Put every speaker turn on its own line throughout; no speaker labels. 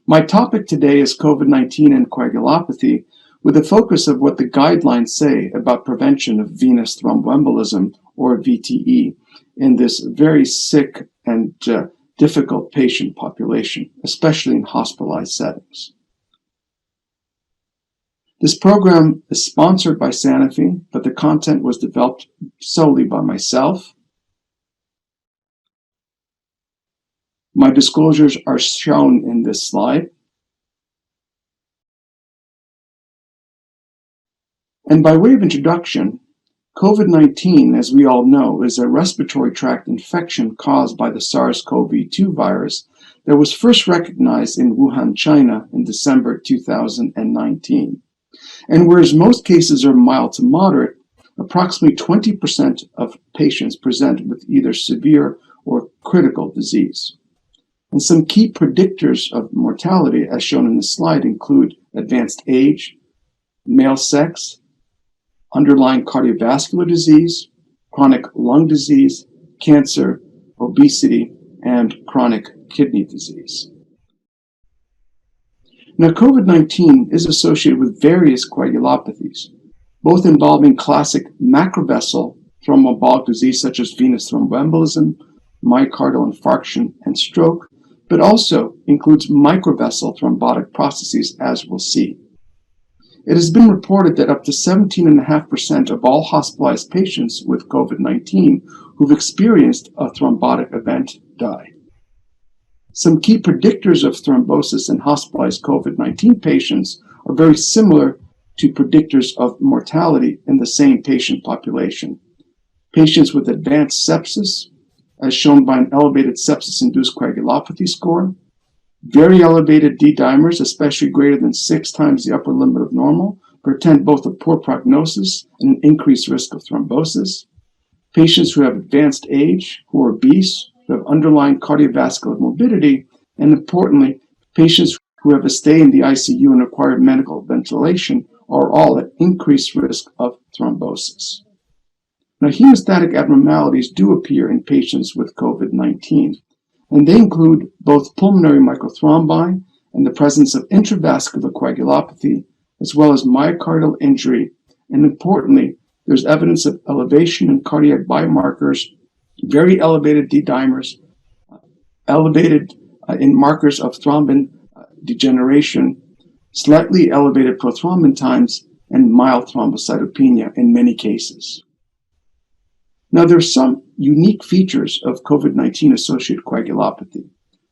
My topic today is COVID-19 and coagulopathy, with a focus of what the guidelines say about prevention of venous thromboembolism, or VTE, in this very sick and difficult patient population, especially in hospitalized settings. This program is sponsored by Sanofi, but the content was developed solely by myself. My disclosures are shown in this slide. And by way of introduction, COVID-19, as we all know, is a respiratory tract infection caused by the SARS-CoV-2 virus that was first recognized in Wuhan, China in December 2019. And whereas most cases are mild to moderate, approximately 20% of patients present with either severe or critical disease. And some key predictors of mortality, as shown in the slide, include advanced age, male sex, underlying cardiovascular disease, chronic lung disease, cancer, obesity, and chronic kidney disease. Now, COVID-19 is associated with various coagulopathies, both involving classic macrovessel thromboembolic disease such as venous thromboembolism, myocardial infarction, and stroke, but also includes microvessel thrombotic processes, as we'll see. It has been reported that up to 17.5% of all hospitalized patients with COVID-19 who've experienced a thrombotic event die. Some key predictors of thrombosis in hospitalized COVID-19 patients are very similar to predictors of mortality in the same patient population. Patients with advanced sepsis, as shown by an elevated sepsis-induced coagulopathy score, very elevated D-dimers, especially greater than 6 times the upper limit of normal, portend both a poor prognosis and an increased risk of thrombosis. Patients who have advanced age, who are obese, who have underlying cardiovascular morbidity, and importantly, patients who have a stay in the ICU and require medical ventilation are all at increased risk of thrombosis. Now, hemostatic abnormalities do appear in patients with COVID-19, and they include both pulmonary microthrombi and the presence of intravascular coagulopathy, as well as myocardial injury, and importantly, there's evidence of elevation in cardiac biomarkers, very elevated D-dimers, elevated in markers of thrombin degeneration, slightly elevated prothrombin times, and mild thrombocytopenia in many cases. Now, there are some unique features of COVID-19 associated coagulopathy.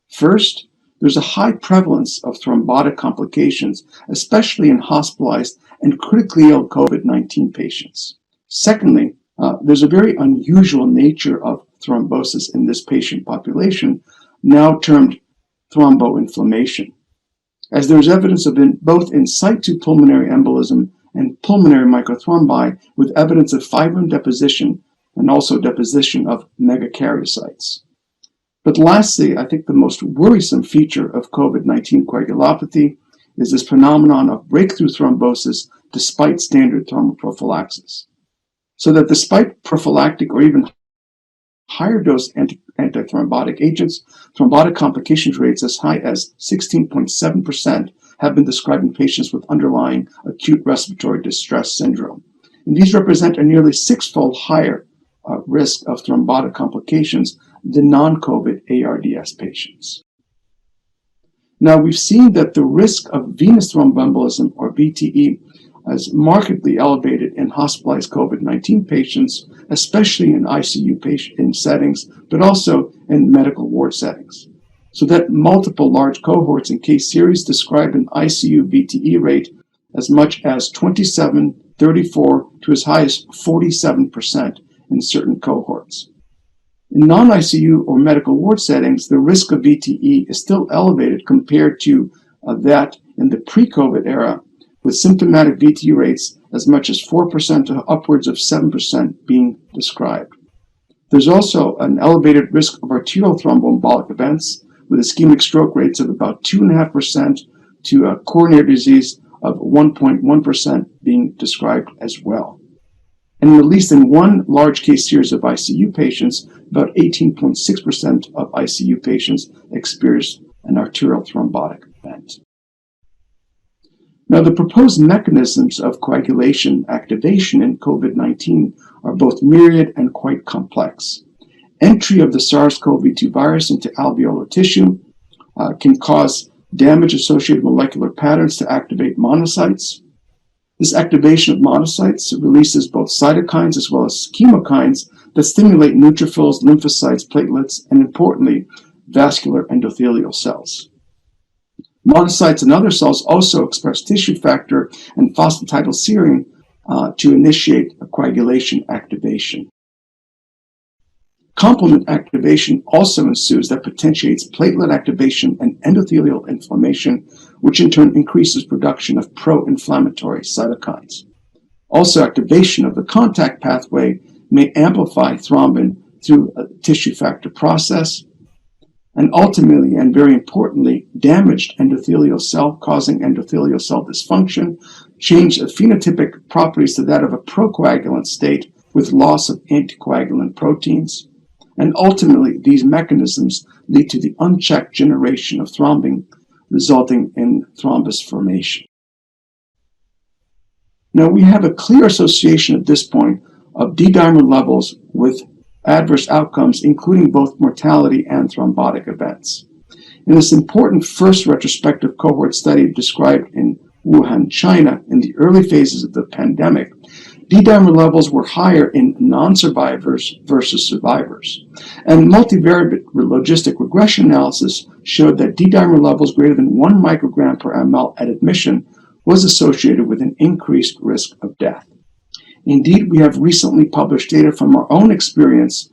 First, there's a high prevalence of thrombotic complications, especially in hospitalized and critically ill COVID-19 patients. Secondly, there's a very unusual nature of thrombosis in this patient population, now termed thromboinflammation, as there's evidence of both in situ pulmonary embolism and pulmonary microthrombi with evidence of fibrin deposition and also deposition of megakaryocytes. But lastly, I think the most worrisome feature of COVID-19 coagulopathy is this phenomenon of breakthrough thrombosis despite standard thromboprophylaxis. So that despite prophylactic or even higher dose antithrombotic agents, thrombotic complications rates as high as 16.7% have been described in patients with underlying acute respiratory distress syndrome. And these represent a nearly 6-fold higher risk of thrombotic complications than non-COVID ARDS patients. Now, we've seen that the risk of venous thromboembolism, or VTE, is markedly elevated in hospitalized COVID-19 patients, especially in ICU settings, but also in medical ward settings. So that multiple large cohorts and case series describe an ICU VTE rate as much as 27, 34 to as high as 47% in certain cohorts. In non-ICU or medical ward settings, the risk of VTE is still elevated compared to that in the pre-COVID era, with symptomatic VTE rates as much as 4% to upwards of 7% being described. There's also an elevated risk of arterial thromboembolic events, with ischemic stroke rates of about 2.5% to a coronary disease of 1.1% being described as well. And at least in one large case series of ICU patients, about 18.6% of ICU patients experienced an arterial thrombotic event. Now, the proposed mechanisms of coagulation activation in COVID-19 are both myriad and quite complex. Entry of the SARS-CoV-2 virus into alveolar tissue can cause damage-associated molecular patterns to activate monocytes. This activation of monocytes releases both cytokines as well as chemokines that stimulate neutrophils, lymphocytes, platelets, and importantly, vascular endothelial cells. Monocytes and other cells also express tissue factor and phosphatidylserine to initiate a coagulation activation. Complement activation also ensues that potentiates platelet activation and endothelial inflammation, which in turn increases production of pro-inflammatory cytokines. Also, activation of the contact pathway may amplify thrombin through a tissue factor process, and ultimately, and very importantly, damaged endothelial cell causing endothelial cell dysfunction, change the phenotypic properties to that of a procoagulant state with loss of anticoagulant proteins. And ultimately, these mechanisms lead to the unchecked generation of thrombin, resulting in thrombus formation. Now, we have a clear association at this point of D-dimer levels with adverse outcomes, including both mortality and thrombotic events. In this important first retrospective cohort study described in Wuhan, China, in the early phases of the pandemic, D-dimer levels were higher in non-survivors versus survivors. And multivariate logistic regression analysis showed that D-dimer levels greater than 1 microgram per ml at admission was associated with an increased risk of death. Indeed, we have recently published data from our own experience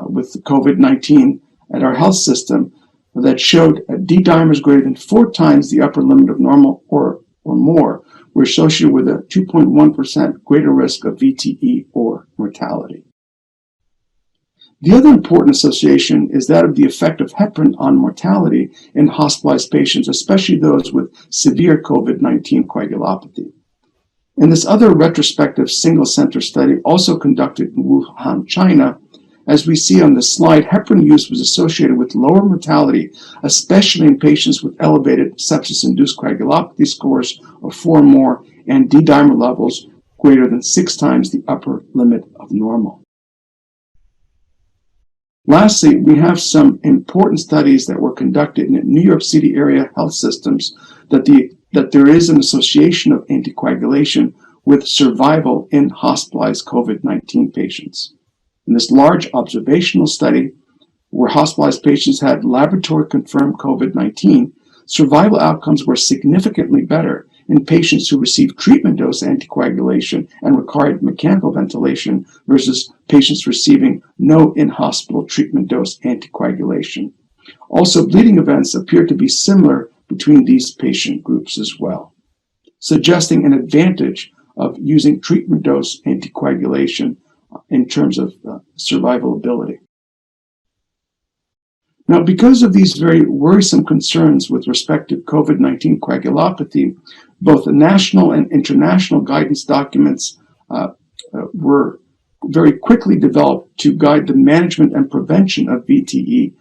with COVID-19 at our health system that showed D-dimers greater than 4 times the upper limit of normal or more were associated with a 2.1% greater risk of VTE or mortality. The other important association is that of the effect of heparin on mortality in hospitalized patients, especially those with severe COVID-19 coagulopathy. In this other retrospective single-center study, also conducted in Wuhan, China, as we see on the slide, heparin use was associated with lower mortality, especially in patients with elevated sepsis-induced coagulopathy scores of 4 or more and D-dimer levels greater than 6 times the upper limit of normal. Lastly, we have some important studies that were conducted in New York City area health systems that there is an association of anticoagulation with survival in hospitalized COVID-19 patients. In this large observational study, where hospitalized patients had laboratory-confirmed COVID-19, survival outcomes were significantly better in patients who received treatment dose anticoagulation and required mechanical ventilation versus patients receiving no in-hospital treatment dose anticoagulation. Also, bleeding events appear to be similar between these patient groups as well, suggesting an advantage of using treatment dose anticoagulation in terms of survivability. Now, because of these very worrisome concerns with respect to COVID-19 coagulopathy, both the national and international guidance documents were very quickly developed to guide the management and prevention of VTE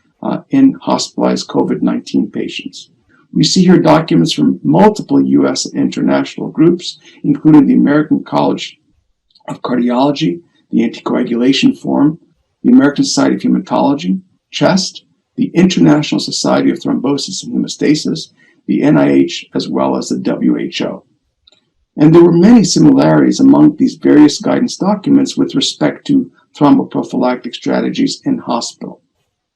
in hospitalized COVID-19 patients. We see here documents from multiple U.S. and international groups, including the American College of Cardiology, the Anticoagulation Forum, the American Society of Hematology, CHEST, the International Society of Thrombosis and Hemostasis, the NIH, as well as the WHO. And there were many similarities among these various guidance documents with respect to thromboprophylactic strategies in hospital.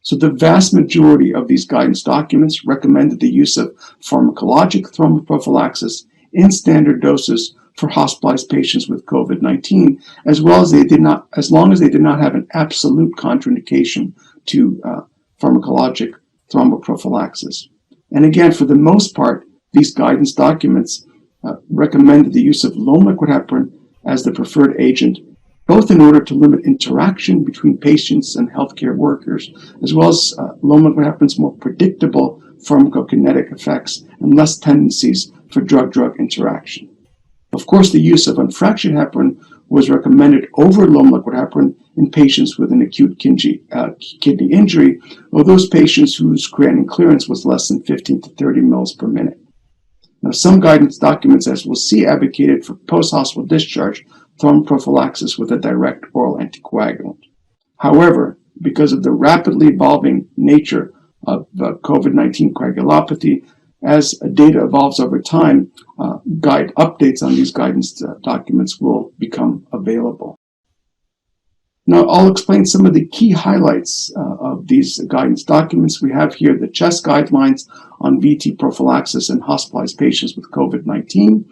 So the vast majority of these guidance documents recommended the use of pharmacologic thromboprophylaxis in standard doses for hospitalized patients with COVID-19, as long as they did not have an absolute contraindication to pharmacologic thromboprophylaxis. And again, for the most part, these guidance documents recommended the use of low liquid heparin as the preferred agent, both in order to limit interaction between patients and healthcare workers, as well as low liquid heparin's more predictable pharmacokinetic effects and less tendencies for drug-drug interaction. Of course, the use of unfractured heparin was recommended over low liquid heparin in patients with an acute kidney injury, or those patients whose creatinine clearance was less than 15 to 30 mils per minute. Now, some guidance documents, as we'll see, advocated for post-hospital discharge thromboprophylaxis with a direct oral anticoagulant. However, because of the rapidly evolving nature of COVID-19 coagulopathy, as data evolves over time, guide updates on these guidance documents will become available. Now, I'll explain some of the key highlights of these guidance documents. We have here the CHEST guidelines on VTE prophylaxis in hospitalized patients with COVID-19.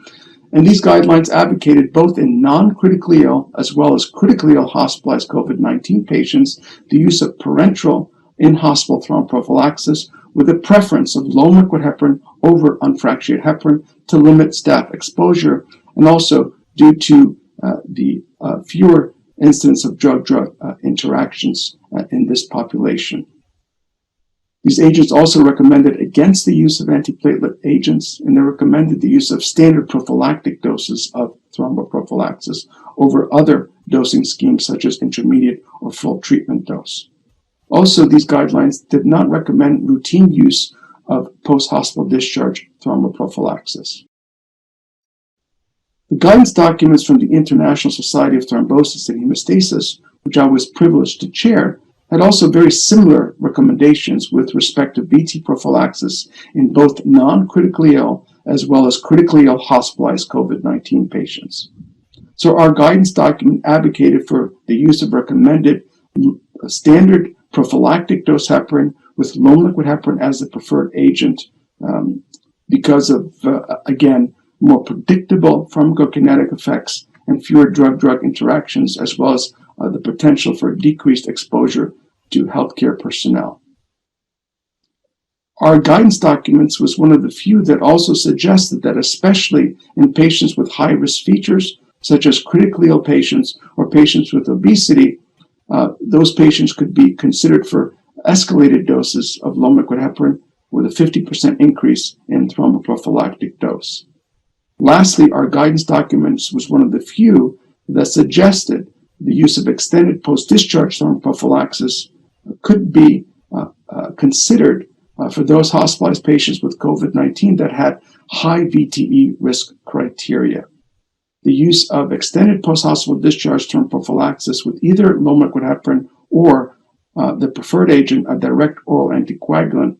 And these guidelines advocated both in non-critically ill as well as critically ill hospitalized COVID-19 patients the use of parenteral in-hospital thromboprophylaxis with a preference of low liquid heparin over unfractionated heparin to limit staph exposure, and also due to the fewer incidence of drug-drug interactions in this population. These agents also recommended against the use of antiplatelet agents, and they recommended the use of standard prophylactic doses of thromboprophylaxis over other dosing schemes such as intermediate or full treatment dose. Also, these guidelines did not recommend routine use of post-hospital discharge thromboprophylaxis. The guidance documents from the International Society of Thrombosis and Hemostasis, which I was privileged to chair, had also very similar recommendations with respect to VTE prophylaxis in both non-critically ill as well as critically ill hospitalized COVID-19 patients. So our guidance document advocated for the use of recommended standard prophylactic dose heparin with low liquid heparin as the preferred agent because of, again, more predictable pharmacokinetic effects and fewer drug-drug interactions, as well as the potential for decreased exposure to healthcare personnel. Our guidance documents was one of the few that also suggested that especially in patients with high-risk features, such as critically ill patients or patients with obesity, those patients could be considered for escalated doses of low liquid heparin with a 50% increase in thromboprophylactic dose. Lastly, our guidance documents was one of the few that suggested the use of extended post-discharge thromboprophylaxis could be considered for those hospitalized patients with COVID-19 that had high VTE risk criteria. The use of extended post-hospital discharge thromboprophylaxis with either low liquid heparin or the preferred agent, a direct oral anticoagulant,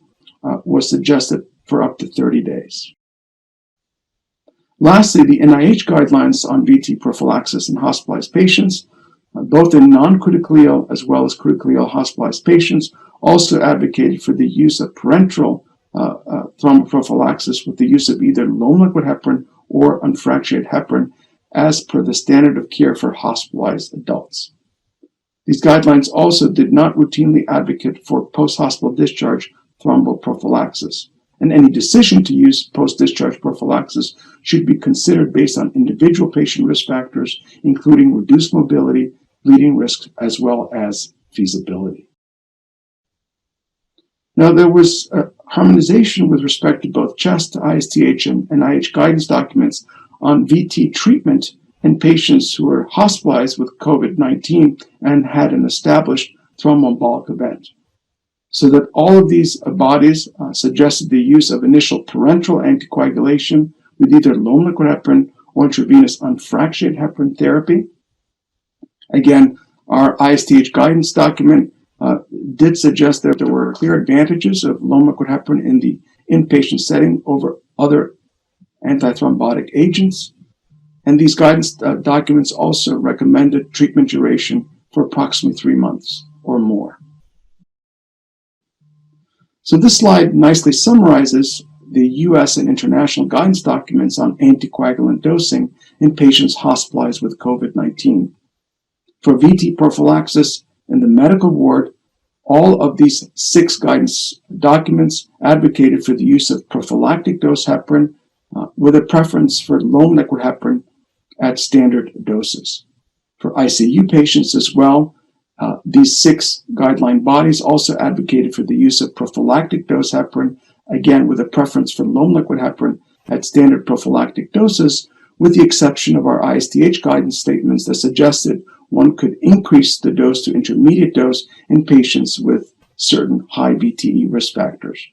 was suggested for up to 30 days. Lastly, the NIH Guidelines on VTE prophylaxis in hospitalized patients, both in non-critically ill as well as critically ill hospitalized patients, also advocated for the use of parenteral thromboprophylaxis with the use of either low liquid heparin or unfractionated heparin as per the standard of care for hospitalized adults. These guidelines also did not routinely advocate for post-hospital discharge thromboprophylaxis, and any decision to use post-discharge prophylaxis should be considered based on individual patient risk factors, including reduced mobility, bleeding risks, as well as feasibility. Now, there was harmonization with respect to both CHEST, ISTH, and NIH guidance documents on VTE treatment in patients who were hospitalized with COVID-19 and had an established thromboembolic event. So that all of these bodies suggested the use of initial parenteral anticoagulation with either low liquid heparin or intravenous unfractionated heparin therapy. Again, our ISTH guidance document did suggest that there were clear advantages of low liquid heparin in the inpatient setting over other antithrombotic agents. And these guidance documents also recommended treatment duration for approximately 3 months or more. So this slide nicely summarizes the U.S. and international guidance documents on anticoagulant dosing in patients hospitalized with COVID-19. For VTE prophylaxis in the medical ward, all of these 6 guidance documents advocated for the use of prophylactic dose heparin with a preference for low liquid heparin at standard doses. For ICU patients as well, these 6 guideline bodies also advocated for the use of prophylactic dose heparin, again with a preference for low liquid heparin at standard prophylactic doses, with the exception of our ISTH guidance statements that suggested one could increase the dose to intermediate dose in patients with certain high VTE risk factors.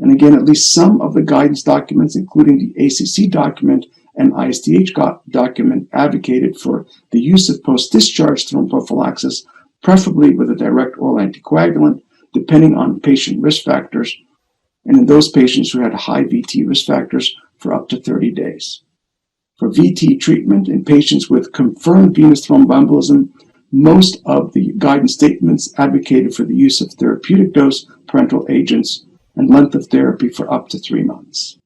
And again, at least some of the guidance documents, including the ACC document and ISTH document, advocated for the use of post-discharge thromboprophylaxis, preferably with a direct oral anticoagulant, depending on patient risk factors, and in those patients who had high VTE risk factors for up to 30 days. For VTE treatment in patients with confirmed venous thromboembolism, most of the guidance statements advocated for the use of therapeutic dose parenteral agents and length of therapy for up to 3 months.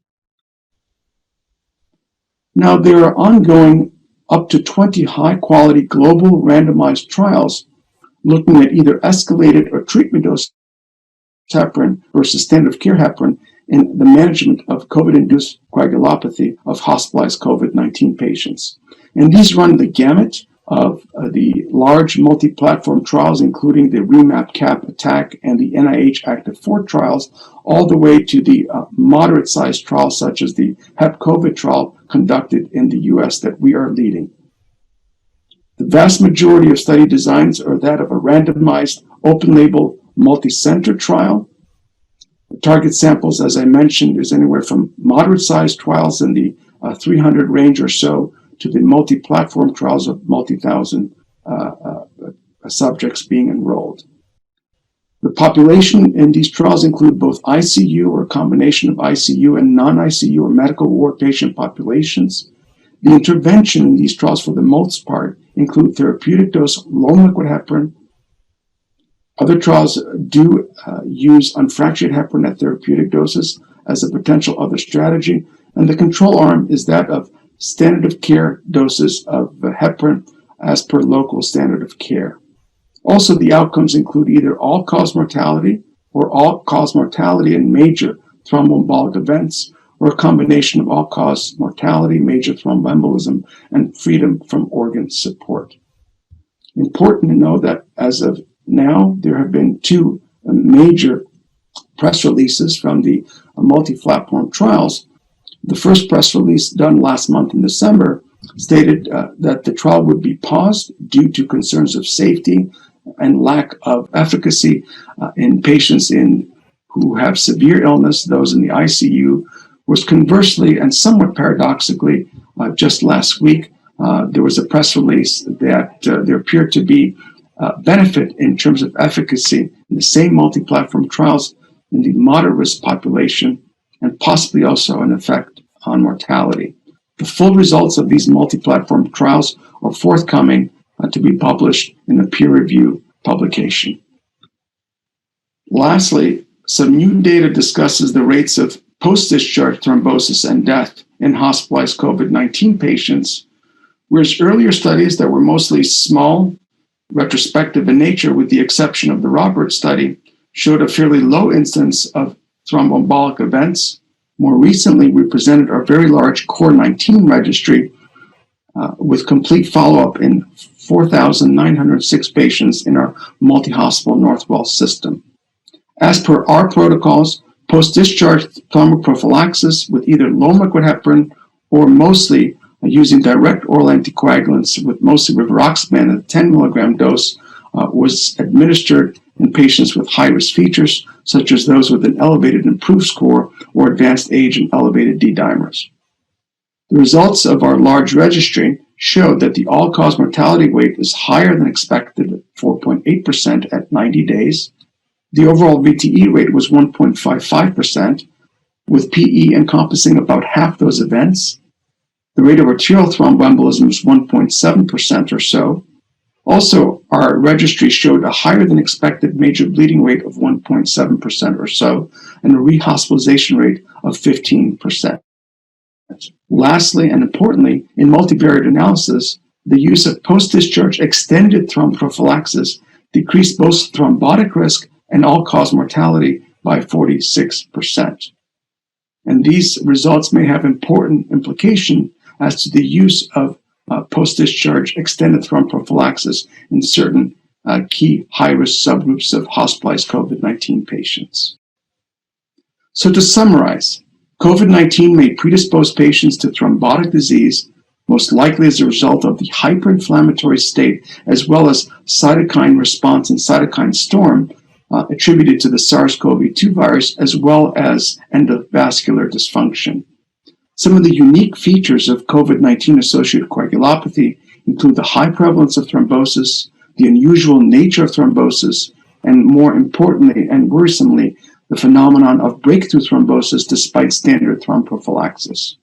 Now, there are ongoing up to 20 high-quality global randomized trials looking at either escalated or treatment dose heparin versus standard of care heparin in the management of COVID-induced coagulopathy of hospitalized COVID-19 patients. And these run the gamut of the large multi-platform trials, including the REMAP-CAP ATTACK and the NIH Active 4 trials, all the way to the moderate-sized trials such as the HEP-COVID trial conducted in the US that we are leading. The vast majority of study designs are that of a randomized, open-label, multi-center trial. The target samples, as I mentioned, is anywhere from moderate-sized trials in the 300 range or so to the multi-platform trials of multi-thousand subjects being enrolled. The population in these trials include both ICU or a combination of ICU and non-ICU or medical ward patient populations. The intervention in these trials, for the most part, include therapeutic dose low liquid heparin. Other trials do use unfractionated heparin at therapeutic doses as a potential other strategy, and the control arm is that of standard of care doses of heparin as per local standard of care. Also, the outcomes include either all-cause mortality or all-cause mortality and major thromboembolic events, or a combination of all-cause mortality, major thromboembolism, and freedom from organ support. Important to know that as of now, there have been 2 major press releases from the multi-platform trials. The first press release, done last month in December, stated that the trial would be paused due to concerns of safety and lack of efficacy in patients who have severe illness, those in the ICU. Was conversely and somewhat paradoxically, just last week, there was a press release that there appeared to be benefit in terms of efficacy in the same multi-platform trials in the moderate risk population, and possibly also an effect on mortality. The full results of these multi-platform trials are forthcoming to be published in a peer-reviewed publication. Lastly, some new data discusses the rates of post-discharge thrombosis and death in hospitalized COVID-19 patients, whereas earlier studies that were mostly small, retrospective in nature, with the exception of the Roberts study, showed a fairly low incidence of thromboembolic events. More recently, we presented our very large CORE-19 registry with complete follow-up in 4,906 patients in our multi-hospital Northwell system. As per our protocols, post-discharge thromboprophylaxis with either low liquid heparin or mostly using direct oral anticoagulants with mostly rivaroxaban at a 10 milligram dose was administered in patients with high-risk features, such as those with an elevated improved score or advanced age and elevated D-dimers. The results of our large registry showed that the all-cause mortality rate is higher than expected at 4.8% at 90 days. The overall VTE rate was 1.55%, with PE encompassing about half those events. The rate of arterial thromboembolism was 1.7% or so. Also, our registry showed a higher than expected major bleeding rate of 1.7% or so, and a rehospitalization rate of 15%. Lastly, and importantly, in multivariate analysis, the use of post-discharge extended thromboprophylaxis decreased both thrombotic risk and all-cause mortality by 46%. And these results may have important implication as to the use of post-discharge extended thromboprophylaxis in certain key high-risk subgroups of hospitalized COVID-19 patients. So to summarize, COVID-19 may predispose patients to thrombotic disease, most likely as a result of the hyperinflammatory state, as well as cytokine response and cytokine storm attributed to the SARS-CoV-2 virus, as well as endovascular dysfunction. Some of the unique features of COVID-19 associated coagulopathy include the high prevalence of thrombosis, the unusual nature of thrombosis, and more importantly and worrisomely, the phenomenon of breakthrough thrombosis despite standard thromboprophylaxis.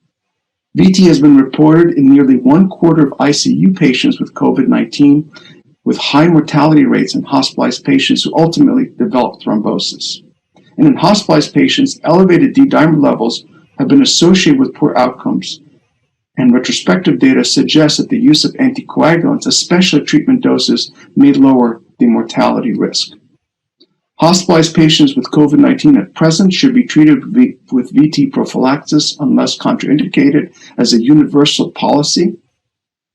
VTE has been reported in nearly 1/4 of ICU patients with COVID-19, with high mortality rates in hospitalized patients who ultimately develop thrombosis. And in hospitalized patients, elevated D-dimer levels have been associated with poor outcomes, and retrospective data suggests that the use of anticoagulants, especially treatment doses, may lower the mortality risk. Hospitalized patients with COVID-19 at present should be treated with VTE prophylaxis unless contraindicated as a universal policy.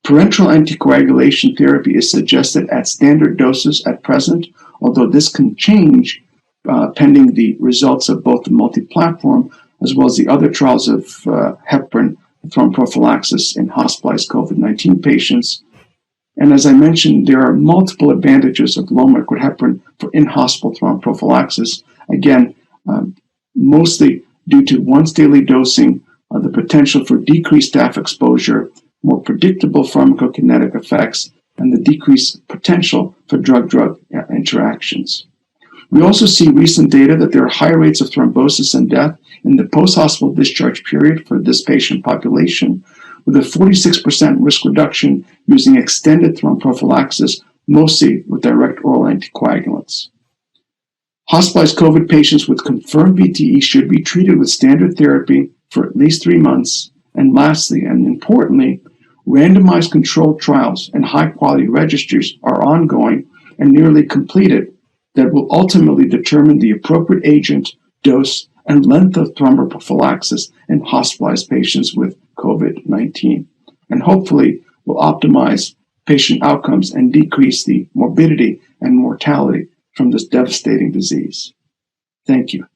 Parenteral anticoagulation therapy is suggested at standard doses at present, although this can change pending the results of both the multi-platform as well as the other trials of heparin thromboprophylaxis in hospitalized COVID-19 patients. And as I mentioned, there are multiple advantages of low molecular heparin for in-hospital thromboprophylaxis. Again, mostly due to once daily dosing, the potential for decreased staph exposure, more predictable pharmacokinetic effects, and the decreased potential for drug-drug interactions. We also see recent data that there are higher rates of thrombosis and death in the post-hospital discharge period for this patient population, with a 46% risk reduction using extended thromboprophylaxis, mostly with direct oral anticoagulants. Hospitalized COVID patients with confirmed VTE should be treated with standard therapy for at least 3 months. And lastly, and importantly, randomized controlled trials and high-quality registries are ongoing and nearly completed that will ultimately determine the appropriate agent, dose, and length of thromboprophylaxis in hospitalized patients with COVID-19, and hopefully will optimize patient outcomes and decrease the morbidity and mortality from this devastating disease. Thank you.